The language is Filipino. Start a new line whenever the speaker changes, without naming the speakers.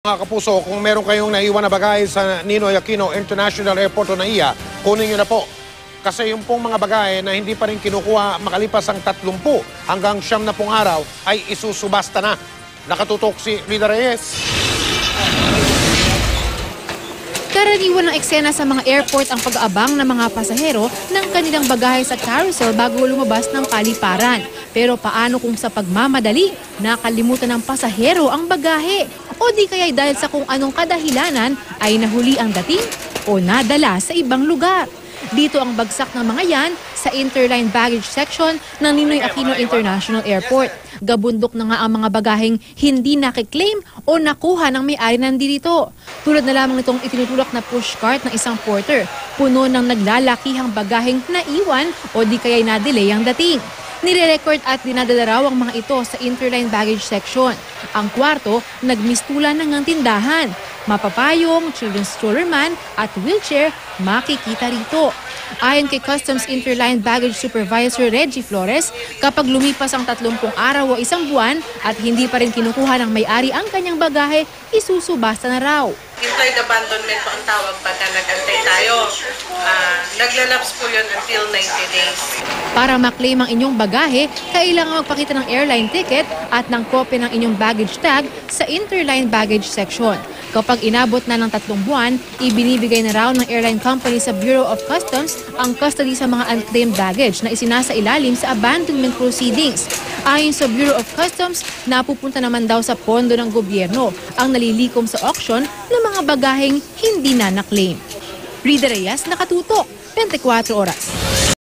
Mga kapuso, kung meron kayong naiwan na bagay sa Ninoy Aquino International Airport o NAIA, kunin nyo na po. Kasi yung pong mga bagay na hindi pa rin kinukuha makalipas ang 30 hanggang 70 araw ay isusubasta na. Nakatutok si Rida Reyes.
Karaniwan ng eksena sa mga airport ang pag-aabang ng mga pasahero ng kanilang bagahe sa carousel bago lumabas ng paliparan. Pero paano kung sa pagmamadali, nakalimutan ng pasahero ang bagahe? O di kaya dahil sa kung anong kadahilanan ay nahuli ang dating o nadala sa ibang lugar? Dito ang bagsak ng mga yan sa interline baggage section ng Ninoy Aquino International Airport. Gabundok na nga ang mga bagaheng hindi nakiklaim o nakuha ng may-ari nandito. Tulad na lamang nitong itinutulak na pushcart ng isang porter, puno ng naglalakihang bagaheng naiwan o di kaya na-delay ang dating. Nire-record at dinadala raw ang mga ito sa interline baggage section. Ang kwarto, nagmistulan ng tindahan. Mapapayong, children's stroller man at wheelchair makikita rito. Ayon kay Customs Interline Baggage Supervisor Reggie Flores, kapag lumipas ang 30 araw o isang buwan at hindi pa rin kinukuha ng may-ari ang kanyang bagahe, isusubasta na raw.
Implied abandonment po ang tawag pagka nag-antay tayo. Naglalapse po yun until 90 days.
Para maklaim ang inyong bagahe, kailangan magpakita ng airline ticket at ng kopya ng inyong baggage tag sa interline baggage section. Kapag inabot na ng 3 buwan, ibinibigay na raw ng airline company sa Bureau of Customs ang custody sa mga unclaimed baggage na isinasa ilalim sa abandonment proceedings. Ayon sa Bureau of Customs, napupunta naman daw sa pondo ng gobyerno ang nalilikom sa auction ng mga bagaheng hindi na naklaim. Rida Reyes, Nakatutok, 24 Oras.